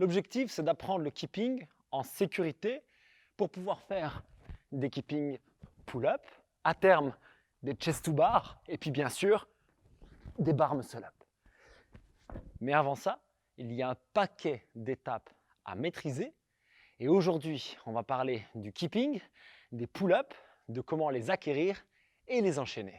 L'objectif, c'est d'apprendre le keeping en sécurité pour pouvoir faire des keeping pull-up, à terme des chest to bar et puis bien sûr des bar muscle up. Mais avant ça, il y a un paquet d'étapes à maîtriser et aujourd'hui, on va parler du keeping, des pull-ups, de comment les acquérir et les enchaîner.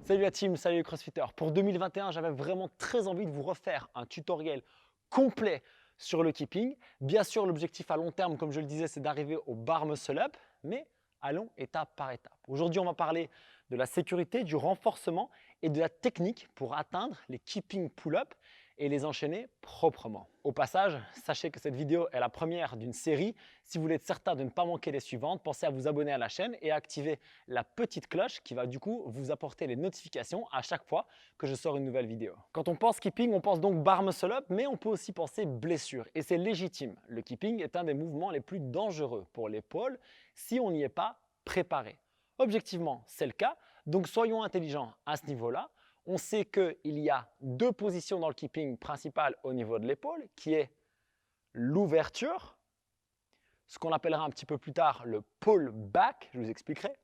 Salut la team, salut les crossfitters. Pour 2021, j'avais vraiment très envie de vous refaire un tutoriel complet sur le keeping. Bien sûr, l'objectif à long terme, comme je le disais, c'est d'arriver au bar muscle up, mais allons étape par étape. Aujourd'hui, on va parler de la sécurité, du renforcement et de la technique pour atteindre les keeping pull-up et les enchaîner proprement. Au passage, sachez que cette vidéo est la première d'une série. Si vous voulez être certain de ne pas manquer les suivantes, pensez à vous abonner à la chaîne et à activer la petite cloche qui va du coup vous apporter les notifications à chaque fois que je sors une nouvelle vidéo. Quand on pense keeping, on pense donc bar muscle up, mais on peut aussi penser blessure et c'est légitime. Le keeping est un des mouvements les plus dangereux pour l'épaule si on n'y est pas préparé. Objectivement, c'est le cas, donc soyons intelligents à ce niveau-là. On sait qu'il y a deux positions dans le keeping principal au niveau de l'épaule, qui est l'ouverture, ce qu'on appellera un petit peu plus tard le pull back, je vous expliquerai,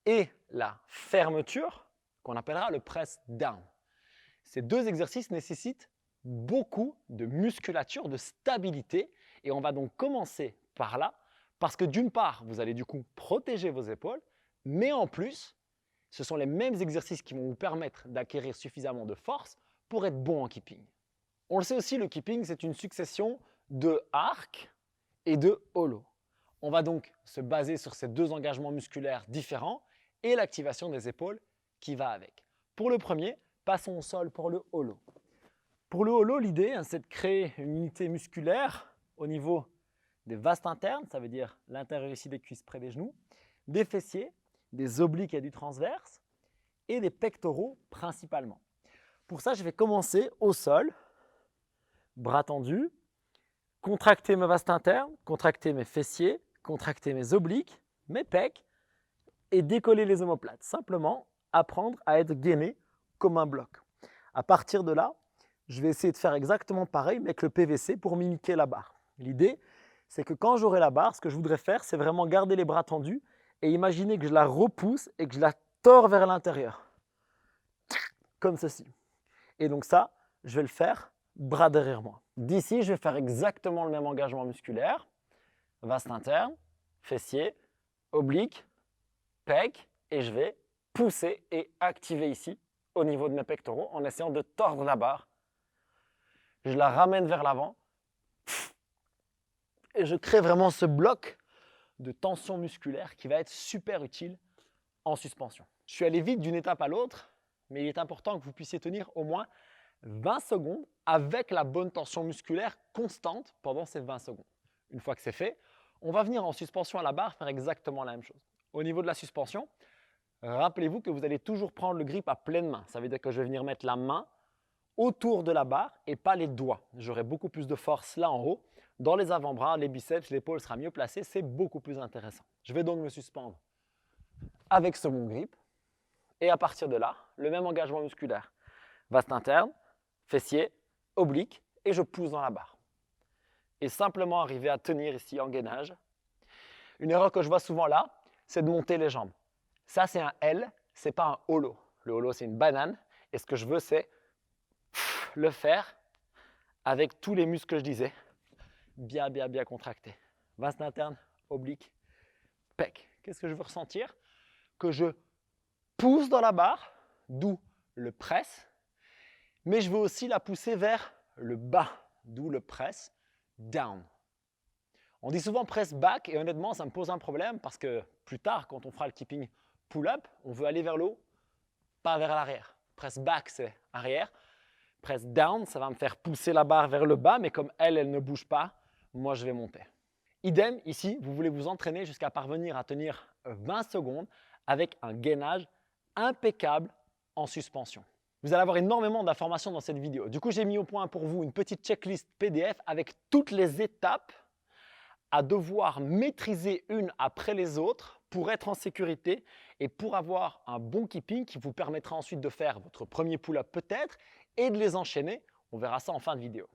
et la fermeture, qu'on appellera le press down. Ces deux exercices nécessitent beaucoup de musculature, de stabilité, et on va donc commencer par là, parce que d'une part, vous allez du coup protéger vos épaules, mais en plus, ce sont les mêmes exercices qui vont vous permettre d'acquérir suffisamment de force pour être bon en keeping. On le sait aussi, le keeping, c'est une succession de arcs et de hollow. On va donc se baser sur ces deux engagements musculaires différents et l'activation des épaules qui va avec. Pour le premier, passons au sol pour le hollow. Pour le hollow, l'idée, c'est de créer une unité musculaire au niveau des vastes internes, ça veut dire l'intérieur ici des cuisses près des genoux, des fessiers, des obliques et du transverse et des pectoraux principalement. Pour ça, je vais commencer au sol, bras tendus, contracter mes vastes internes, contracter mes fessiers, contracter mes obliques, mes pecs et décoller les omoplates. Simplement apprendre à être gainé comme un bloc. À partir de là, je vais essayer de faire exactement pareil mais avec le PVC pour mimiquer la barre. L'idée, c'est que quand j'aurai la barre, ce que je voudrais faire, c'est vraiment garder les bras tendus et imaginer que je la repousse et que je la tords vers l'intérieur. Comme ceci. Et donc ça, je vais le faire bras derrière moi. D'ici, je vais faire exactement le même engagement musculaire. Vaste interne, fessier, oblique, pec. Et je vais pousser et activer ici, au niveau de mes pectoraux, en essayant de tordre la barre. Je la ramène vers l'avant. Et je crée vraiment ce bloc de tension musculaire qui va être super utile en suspension. Je suis allé vite d'une étape à l'autre, mais il est important que vous puissiez tenir au moins 20 secondes avec la bonne tension musculaire constante pendant ces 20 secondes. Une fois que c'est fait, on va venir en suspension à la barre faire exactement la même chose. Au niveau de la suspension, rappelez-vous que vous allez toujours prendre le grip à pleine main. Ça veut dire que je vais venir mettre la main autour de la barre et pas les doigts. J'aurai beaucoup plus de force là en haut. Dans les avant-bras, les biceps, l'épaule sera mieux placée. C'est beaucoup plus intéressant. Je vais donc me suspendre avec ce bon grip. Et à partir de là, le même engagement musculaire. Vaste interne, fessier, oblique et je pousse dans la barre. Et simplement arriver à tenir ici en gainage. Une erreur que je vois souvent là, c'est de monter les jambes. Ça, c'est un L, ce n'est pas un hollow. Le hollow, c'est une banane. Et ce que je veux, c'est le faire avec tous les muscles que je disais, bien contractés. Vaste interne, oblique, pec. Qu'est-ce que je veux ressentir? Que je pousse dans la barre, d'où le press, mais je veux aussi la pousser vers le bas, d'où le press down. On dit souvent press back et honnêtement, ça me pose un problème parce que plus tard, quand on fera le keeping pull-up, on veut aller vers le haut, pas vers l'arrière. Press back, c'est arrière. Press down, ça va me faire pousser la barre vers le bas, mais comme elle ne bouge pas, moi, je vais monter. Idem, ici, vous voulez vous entraîner jusqu'à parvenir à tenir 20 secondes avec un gainage impeccable en suspension. Vous allez avoir énormément d'informations dans cette vidéo. Du coup, j'ai mis au point pour vous une petite checklist PDF avec toutes les étapes à devoir maîtriser une après les autres pour être en sécurité et pour avoir un bon keeping qui vous permettra ensuite de faire votre premier pull-up peut-être et de les enchaîner. On verra ça en fin de vidéo.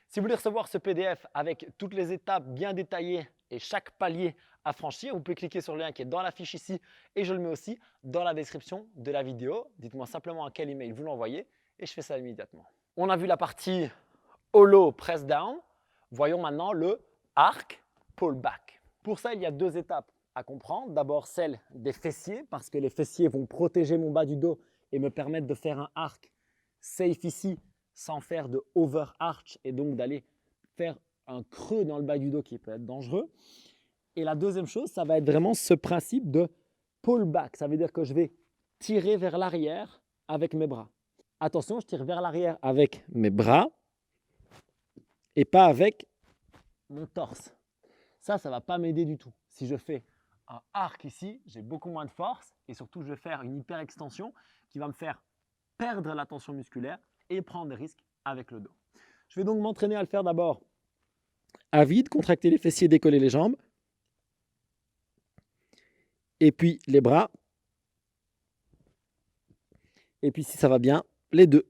Si vous voulez recevoir ce PDF avec toutes les étapes bien détaillées et chaque palier à franchir, vous pouvez cliquer sur le lien qui est dans la fiche ici et je le mets aussi dans la description de la vidéo. Dites-moi simplement à quel email vous l'envoyez et je fais ça immédiatement. On a vu la partie hollow press down. Voyons maintenant le arc pull back. Pour ça, il y a deux étapes à comprendre. D'abord celle des fessiers parce que les fessiers vont protéger mon bas du dos et me permettre de faire un arc safe ici sans faire de overarch et donc d'aller faire un creux dans le bas du dos qui peut être dangereux. Et la deuxième chose, ça va être vraiment ce principe de pull back. Ça veut dire que je vais tirer vers l'arrière avec mes bras. Attention, je tire vers l'arrière avec mes bras et pas avec mon torse. Ça ne va pas m'aider du tout. Si je fais un arc ici, j'ai beaucoup moins de force et surtout, je vais faire une hyper extension qui va me faire perdre la tension musculaire et prendre des risques avec le dos. Je vais donc m'entraîner à le faire d'abord à vide, contracter les fessiers, décoller les jambes. Et puis les bras. Et puis si ça va bien, les deux.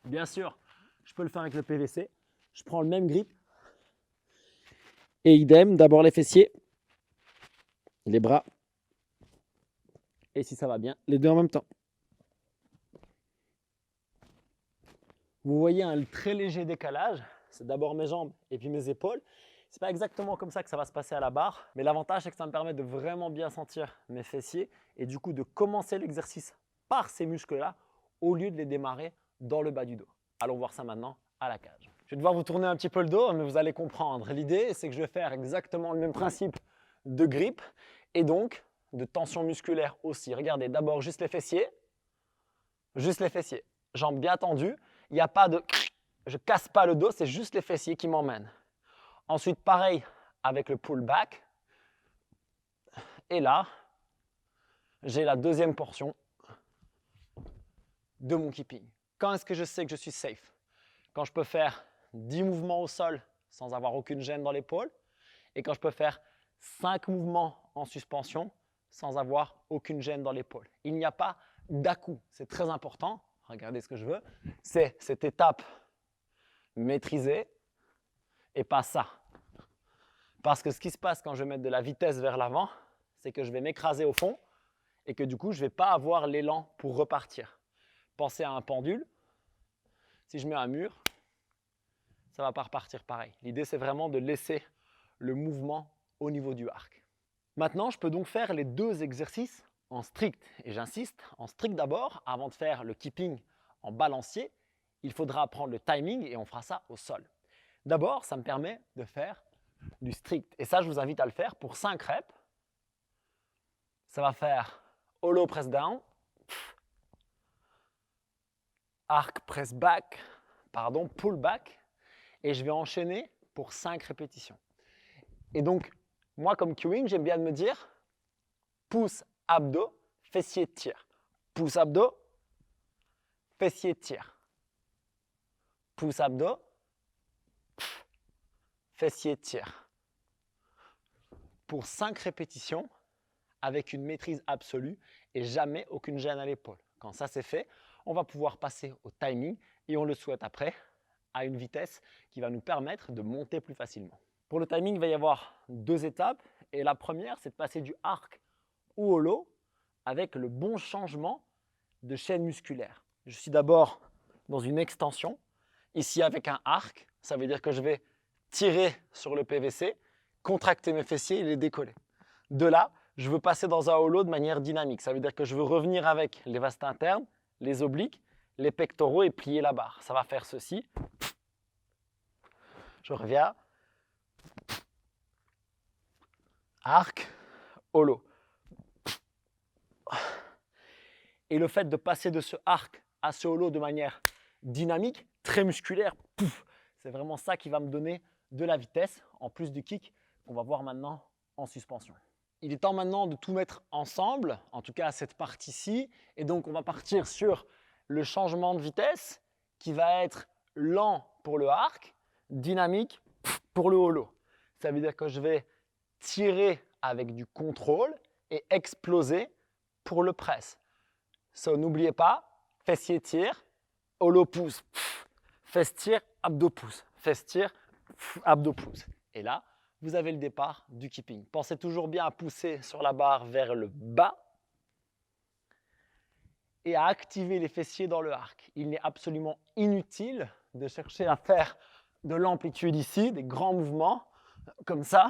Bien sûr, je peux le faire avec le PVC. Je prends le même grip. Et idem, d'abord les fessiers, les bras. Et si ça va bien, les deux en même temps. Vous voyez un très léger décalage. C'est d'abord mes jambes et puis mes épaules. Ce n'est pas exactement comme ça que ça va se passer à la barre. Mais l'avantage, c'est que ça me permet de vraiment bien sentir mes fessiers et du coup de commencer l'exercice par ces muscles-là au lieu de les démarrer dans le bas du dos. Allons voir ça maintenant à la cage. Je vais devoir vous tourner un petit peu le dos, mais vous allez comprendre. L'idée, c'est que je vais faire exactement le même principe de grip et donc de tension musculaire aussi. Regardez, d'abord juste les fessiers. Juste les fessiers. Jambes bien tendues. Il n'y a pas de... Je ne casse pas le dos, c'est juste les fessiers qui m'emmènent. Ensuite, pareil avec le pull back. Et là, j'ai la deuxième portion de mon keeping. Quand est-ce que je sais que je suis safe? Quand je peux faire 10 mouvements au sol sans avoir aucune gêne dans l'épaule et quand je peux faire 5 mouvements en suspension sans avoir aucune gêne dans l'épaule. Il n'y a pas d'à-coup, c'est très important. Regardez ce que je veux. C'est cette étape maîtrisée et pas ça. Parce que ce qui se passe quand je vais mettre de la vitesse vers l'avant, c'est que je vais m'écraser au fond et que du coup, je ne vais pas avoir l'élan pour repartir. Pensez à un pendule. Si je mets un mur, ça ne va pas repartir pareil. L'idée, c'est vraiment de laisser le mouvement au niveau du arc. Maintenant, je peux donc faire les deux exercices en strict. Et j'insiste, en strict d'abord, avant de faire le keeping en balancier, il faudra apprendre le timing et on fera ça au sol. D'abord, ça me permet de faire du strict. Et ça, je vous invite à le faire pour 5 reps. Ça va faire hollow press down, arc press back, pardon, pull back. Et je vais enchaîner pour 5 répétitions. Et donc, moi, comme cueing, j'aime bien me dire pouce, abdos, fessier, tire. Pouce, abdos, fessier, tire. Pouce, abdos, fessier, tire. Pour 5 répétitions, avec une maîtrise absolue et jamais aucune gêne à l'épaule. Quand ça c'est fait, on va pouvoir passer au timing et on le souhaite après à une vitesse qui va nous permettre de monter plus facilement. Pour le timing, il va y avoir 2 étapes et la première, c'est de passer du arc au hollow avec le bon changement de chaîne musculaire. Je suis d'abord dans une extension, ici avec un arc, ça veut dire que je vais tirer sur le PVC, contracter mes fessiers et les décoller. De là, je veux passer dans un hollow de manière dynamique, ça veut dire que je veux revenir avec les vastes internes, les obliques, les pectoraux et plier la barre. Ça va faire ceci. Je reviens. Arc, hollow. Et le fait de passer de ce arc à ce hollow de manière dynamique, très musculaire, c'est vraiment ça qui va me donner de la vitesse, en plus du kick qu'on va voir maintenant en suspension. Il est temps maintenant de tout mettre ensemble, en tout cas cette partie-ci. Et donc, on va partir sur le changement de vitesse qui va être lent pour le arc, dynamique pour le hollow. Ça veut dire que je vais tirer avec du contrôle et exploser pour le press. So, n'oubliez pas, fessier tire, holo pouce, fesse tire, abdos pouce, fesse tire, abdos pouce. Et là, vous avez le départ du keeping. Pensez toujours bien à pousser sur la barre vers le bas et à activer les fessiers dans le arc. Il n'est absolument inutile de chercher à faire de l'amplitude ici, des grands mouvements comme ça,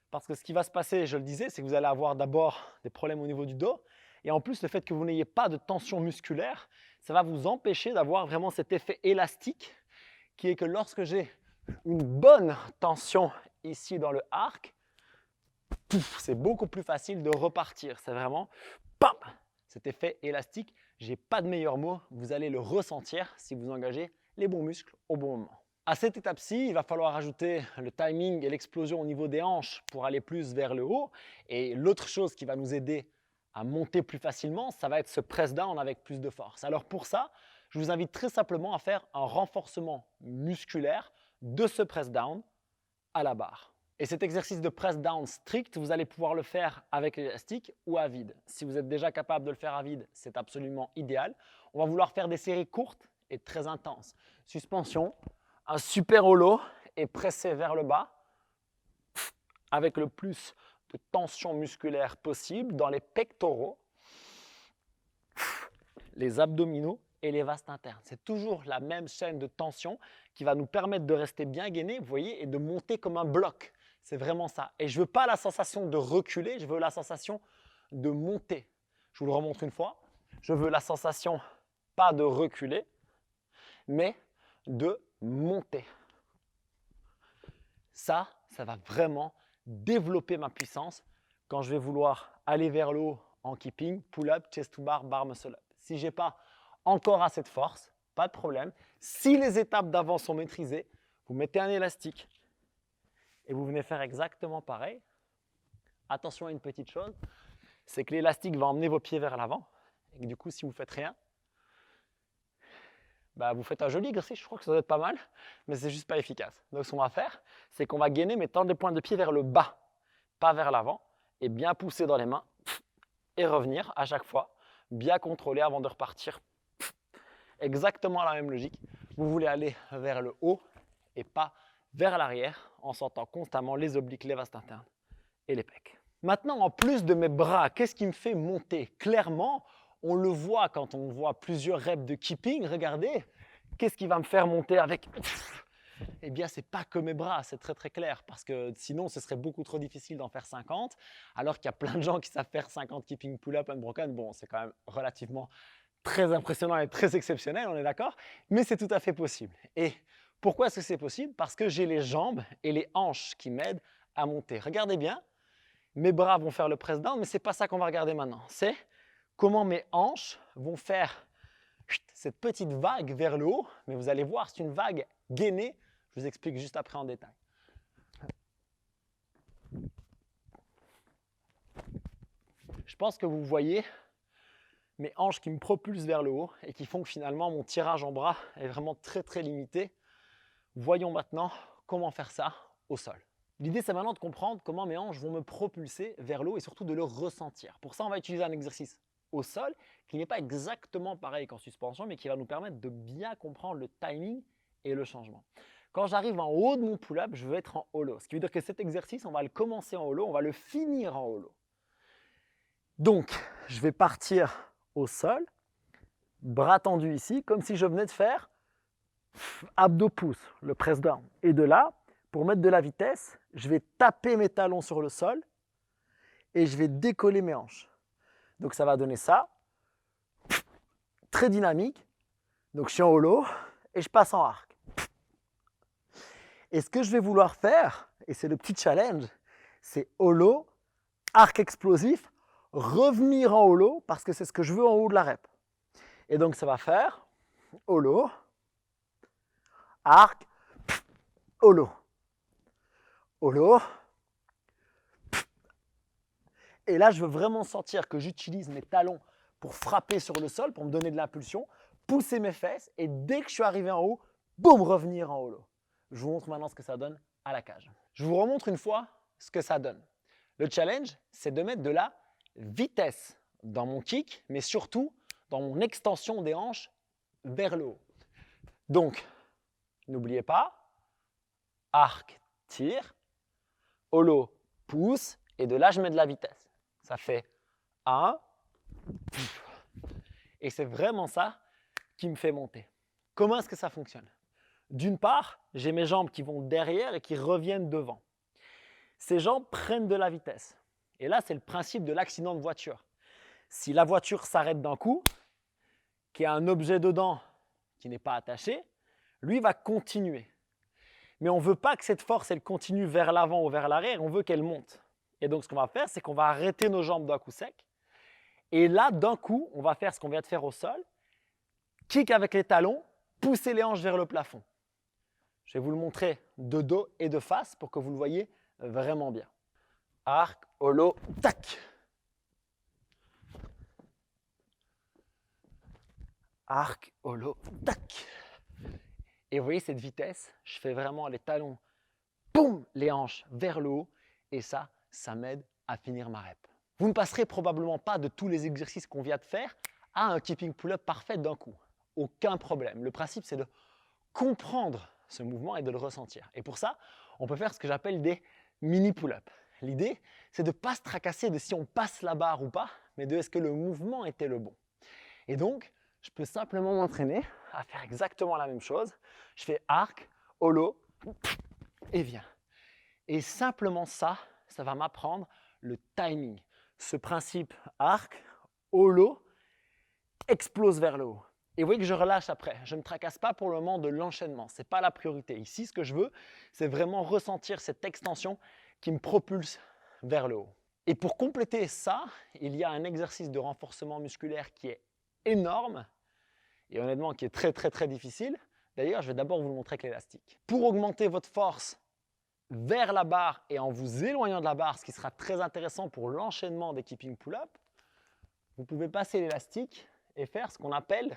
parce que ce qui va se passer, je le disais, c'est que vous allez avoir d'abord des problèmes au niveau du dos, et en plus le fait que vous n'ayez pas de tension musculaire, ça va vous empêcher d'avoir vraiment cet effet élastique qui est que lorsque j'ai une bonne tension ici dans le arc, c'est beaucoup plus facile de repartir. C'est vraiment pam, cet effet élastique. Je n'ai pas de meilleur mot, vous allez le ressentir si vous engagez les bons muscles au bon moment. À cette étape-ci, il va falloir ajouter le timing et l'explosion au niveau des hanches pour aller plus vers le haut. Et l'autre chose qui va nous aider à monter plus facilement, ça va être ce press down avec plus de force. Alors pour ça, je vous invite très simplement à faire un renforcement musculaire de ce press down à la barre. Et cet exercice de press down strict, vous allez pouvoir le faire avec l'élastique ou à vide. Si vous êtes déjà capable de le faire à vide, c'est absolument idéal. On va vouloir faire des séries courtes et très intenses. Suspension, un super holo et presser vers le bas avec le plus de tension musculaire possible dans les pectoraux, les abdominaux et les vastes internes. C'est toujours la même chaîne de tension qui va nous permettre de rester bien gainé, vous voyez, et de monter comme un bloc. C'est vraiment ça. Et je ne veux pas la sensation de reculer, je veux la sensation de monter. Je vous le remontre une fois. Je veux la sensation, pas de reculer, mais de monter. Ça va vraiment développer ma puissance quand je vais vouloir aller vers le haut en keeping, pull-up, chest to bar, bar muscle-up. Si je n'ai pas encore assez de force, pas de problème. Si les étapes d'avant sont maîtrisées, vous mettez un élastique et vous venez faire exactement pareil. Attention à une petite chose, c'est que l'élastique va emmener vos pieds vers l'avant. Et du coup, si vous ne faites rien, vous faites un joli exercice, je crois que ça doit être pas mal, mais c'est juste pas efficace. Donc ce qu'on va faire, c'est qu'on va gainer mais tendre les pointes de pied vers le bas, pas vers l'avant, et bien pousser dans les mains et revenir à chaque fois, bien contrôler avant de repartir. Exactement la même logique. Vous voulez aller vers le haut et pas vers l'arrière en sentant constamment les obliques, les vastes internes et les pecs. Maintenant, en plus de mes bras, qu'est-ce qui me fait monter? Clairement, on le voit quand on voit plusieurs reps de keeping. Regardez, qu'est-ce qui va me faire monter avec? Eh bien, ce n'est pas que mes bras, c'est très très clair, parce que sinon, ce serait beaucoup trop difficile d'en faire 50, alors qu'il y a plein de gens qui savent faire 50 keeping pull-up unbroken. Bon, c'est quand même relativement très impressionnant et très exceptionnel, on est d'accord, mais c'est tout à fait possible. Et pourquoi est-ce que c'est possible? Parce que j'ai les jambes et les hanches qui m'aident à monter. Regardez bien, mes bras vont faire le press down, mais ce n'est pas ça qu'on va regarder maintenant. C'est comment mes hanches vont faire cette petite vague vers le haut, mais vous allez voir, c'est une vague gainée. Je vous explique juste après en détail. Je pense que vous voyez mes hanches qui me propulsent vers le haut et qui font que finalement mon tirage en bras est vraiment très très limité. Voyons maintenant comment faire ça au sol. L'idée, c'est maintenant de comprendre comment mes hanches vont me propulser vers le haut et surtout de le ressentir. Pour ça, on va utiliser un exercice au sol qui n'est pas exactement pareil qu'en suspension, mais qui va nous permettre de bien comprendre le timing et le changement. Quand j'arrive en haut de mon pull-up, je veux être en holo. Ce qui veut dire que cet exercice, on va le commencer en holo, on va le finir en holo. Donc, je vais partir au sol, bras tendus ici, comme si je venais de faire abdos pouce, le press down. Et de là, pour mettre de la vitesse, je vais taper mes talons sur le sol et je vais décoller mes hanches. Donc ça va donner ça, très dynamique. Donc je suis en holo et je passe en arc. Et ce que je vais vouloir faire, et c'est le petit challenge, c'est holo, arc explosif, revenir en holo parce que c'est ce que je veux en haut de la rep. Et donc ça va faire holo, arc, holo, holo. Et là, je veux vraiment sentir que j'utilise mes talons pour frapper sur le sol, pour me donner de l'impulsion, pousser mes fesses et dès que je suis arrivé en haut, boum, revenir en holo. Je vous montre maintenant ce que ça donne à la cage. Je vous remontre une fois ce que ça donne. Le challenge, c'est de mettre de la vitesse dans mon kick, mais surtout dans mon extension des hanches vers le haut. Donc, n'oubliez pas, arc, tire, holo, pousse, et de là, je mets de la vitesse. Ça fait 1, et c'est vraiment ça qui me fait monter. Comment est-ce que ça fonctionne? D'une part, j'ai mes jambes qui vont derrière et qui reviennent devant. Ces jambes prennent de la vitesse. Et là, c'est le principe de l'accident de voiture. Si la voiture s'arrête d'un coup, qu'il y a un objet dedans qui n'est pas attaché, lui va continuer. Mais on ne veut pas que cette force elle continue vers l'avant ou vers l'arrière, on veut qu'elle monte. Et donc, ce qu'on va faire, c'est qu'on va arrêter nos jambes d'un coup sec. Et là, d'un coup, on va faire ce qu'on vient de faire au sol. Kick avec les talons, pousser les hanches vers le plafond. Je vais vous le montrer de dos et de face pour que vous le voyez vraiment bien. Arc, holo, tac. Arc, holo, tac. Et vous voyez cette vitesse, je fais vraiment les talons, boum, les hanches vers le haut. Et ça m'aide à finir ma rep. Vous ne passerez probablement pas de tous les exercices qu'on vient de faire à un keeping pull-up parfait d'un coup. Aucun problème. Le principe, c'est de comprendre ce mouvement et de le ressentir. Et pour ça, on peut faire ce que j'appelle des mini pull-ups. L'idée, c'est de ne pas se tracasser de si on passe la barre ou pas, mais de est-ce que le mouvement était le bon. Et donc, je peux simplement m'entraîner à faire exactement la même chose. Je fais arc, holo, et viens. Et simplement ça va m'apprendre le timing. Ce principe arc, holo, explose vers le haut. Et vous voyez que je relâche après. Je ne me tracasse pas pour le moment de l'enchaînement. Ce n'est pas la priorité. Ici, ce que je veux, c'est vraiment ressentir cette extension qui me propulse vers le haut. Et pour compléter ça, il y a un exercice de renforcement musculaire qui est énorme et honnêtement qui est très difficile. D'ailleurs, je vais d'abord vous le montrer avec l'élastique. Pour augmenter votre force vers la barre et en vous éloignant de la barre, ce qui sera très intéressant pour l'enchaînement des keeping pull-up, vous pouvez passer l'élastique et faire ce qu'on appelle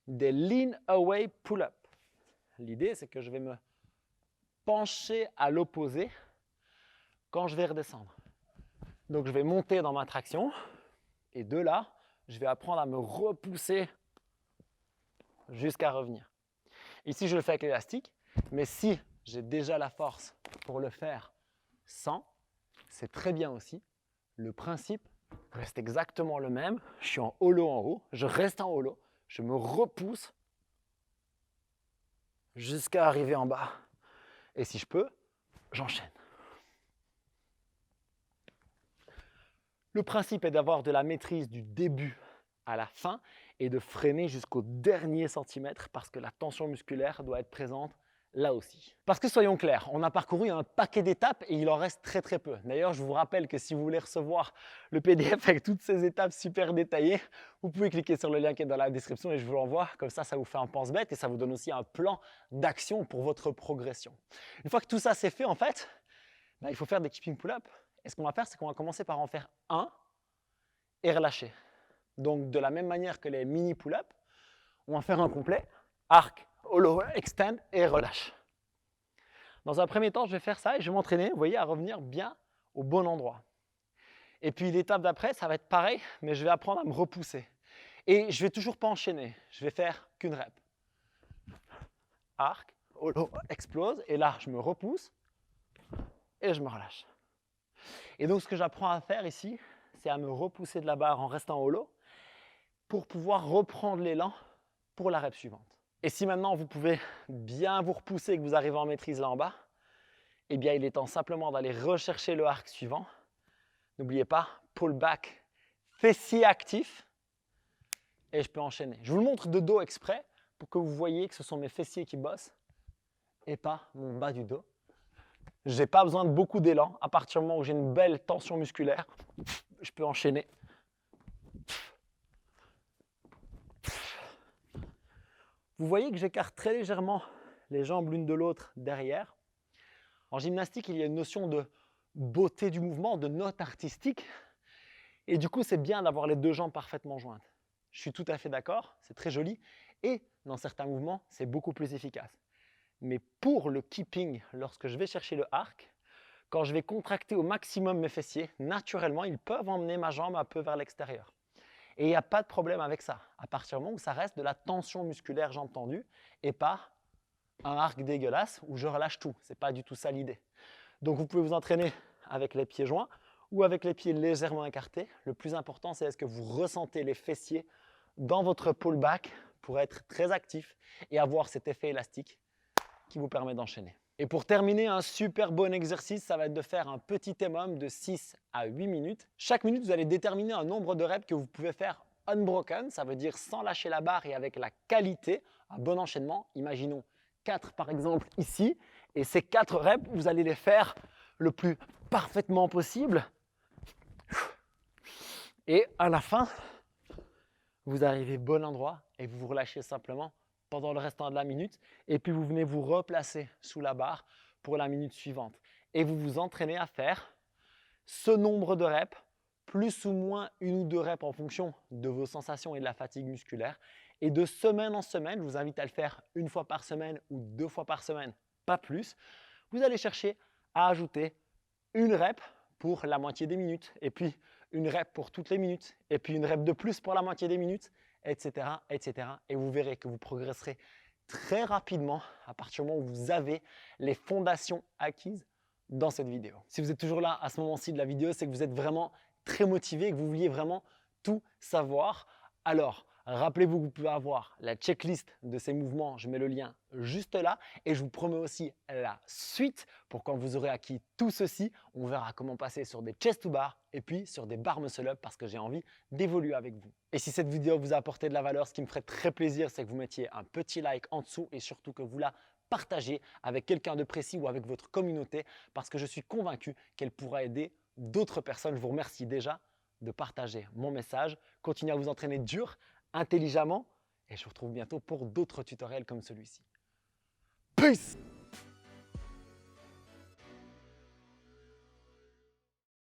des lean away pull-up. L'idée, c'est que je vais me pencher à l'opposé quand je vais redescendre. Donc, je vais monter dans ma traction et de là, je vais apprendre à me repousser jusqu'à revenir. Ici, je le fais avec l'élastique, mais si j'ai déjà la force pour le faire sans, c'est très bien aussi. Le principe reste exactement le même. Je suis en holo en haut, je reste en holo, je me repousse jusqu'à arriver en bas. Et si je peux, j'enchaîne. Le principe est d'avoir de la maîtrise du début à la fin et de freiner jusqu'au dernier centimètre parce que la tension musculaire doit être présente là aussi. Parce que soyons clairs, on a parcouru un paquet d'étapes et il en reste très peu. D'ailleurs, je vous rappelle que si vous voulez recevoir le PDF avec toutes ces étapes super détaillées, vous pouvez cliquer sur le lien qui est dans la description et je vous l'envoie. Comme ça vous fait un pense-bête et ça vous donne aussi un plan d'action pour votre progression. Une fois que tout ça c'est fait, en fait, il faut faire des keeping pull-up. Et ce qu'on va faire, c'est qu'on va commencer par en faire un et relâcher. Donc, de la même manière que les mini pull-up, on va faire un complet, arc, holo, extend et relâche. Dans un premier temps, je vais faire ça et je vais m'entraîner, vous voyez, à revenir bien au bon endroit. Et puis l'étape d'après, ça va être pareil, mais je vais apprendre à me repousser. Et je ne vais toujours pas enchaîner, je vais faire qu'une rep. Arc, holo, explose, et là, je me repousse et je me relâche. Et donc, ce que j'apprends à faire ici, c'est à me repousser de la barre en restant holo pour pouvoir reprendre l'élan pour la rep suivante. Et si maintenant vous pouvez bien vous repousser et que vous arrivez en maîtrise là en bas, eh bien il est temps simplement d'aller rechercher le arc suivant. N'oubliez pas, pull back, fessier actif et je peux enchaîner. Je vous le montre de dos exprès pour que vous voyez que ce sont mes fessiers qui bossent et pas mon bas du dos. Je n'ai pas besoin de beaucoup d'élan. À partir du moment où j'ai une belle tension musculaire, je peux enchaîner. Vous voyez que j'écarte très légèrement les jambes l'une de l'autre derrière. En gymnastique, il y a une notion de beauté du mouvement, de note artistique. Et du coup, c'est bien d'avoir les deux jambes parfaitement jointes. Je suis tout à fait d'accord, c'est très joli. Et dans certains mouvements, c'est beaucoup plus efficace. Mais pour le keeping, lorsque je vais chercher le arc, quand je vais contracter au maximum mes fessiers, naturellement, ils peuvent emmener ma jambe un peu vers l'extérieur. Et il n'y a pas de problème avec ça, à partir du moment où ça reste de la tension musculaire jambe tendue et pas un arc dégueulasse où je relâche tout. Ce n'est pas du tout ça l'idée. Donc vous pouvez vous entraîner avec les pieds joints ou avec les pieds légèrement écartés. Le plus important, c'est est-ce que vous ressentez les fessiers dans votre pullback pour être très actif et avoir cet effet élastique qui vous permet d'enchaîner. Et pour terminer, un super bon exercice, ça va être de faire un petit EMOM de 6 à 8 minutes. Chaque minute, vous allez déterminer un nombre de reps que vous pouvez faire unbroken, ça veut dire sans lâcher la barre et avec la qualité, un bon enchaînement. Imaginons 4 par exemple ici, et ces 4 reps, vous allez les faire le plus parfaitement possible. Et à la fin, vous arrivez au bon endroit et vous vous relâchez simplement pendant le restant de la minute et puis vous venez vous replacer sous la barre pour la minute suivante. Et vous vous entraînez à faire ce nombre de reps, plus ou moins 1 ou 2 reps en fonction de vos sensations et de la fatigue musculaire. Et de semaine en semaine, je vous invite à le faire 1 fois par semaine ou 2 fois par semaine, pas plus. Vous allez chercher à ajouter 1 rep pour la moitié des minutes, et puis 1 rep pour toutes les minutes, et puis 1 rep de plus pour la moitié des minutes, etc., etc. Et vous verrez que vous progresserez très rapidement à partir du moment où vous avez les fondations acquises dans cette vidéo. Si vous êtes toujours là à ce moment-ci de la vidéo, c'est que vous êtes vraiment très motivé et que vous vouliez vraiment tout savoir. Alors, rappelez-vous que vous pouvez avoir la checklist de ces mouvements, je mets le lien juste là et je vous promets aussi la suite pour quand vous aurez acquis tout ceci, on verra comment passer sur des chest to bar et puis sur des bar muscle up parce que j'ai envie d'évoluer avec vous. Et si cette vidéo vous a apporté de la valeur, ce qui me ferait très plaisir, c'est que vous mettiez un petit like en dessous et surtout que vous la partagez avec quelqu'un de précis ou avec votre communauté parce que je suis convaincu qu'elle pourra aider d'autres personnes. Je vous remercie déjà de partager mon message. Continuez à vous entraîner dur, intelligemment et je vous retrouve bientôt pour d'autres tutoriels comme celui-ci. Peace!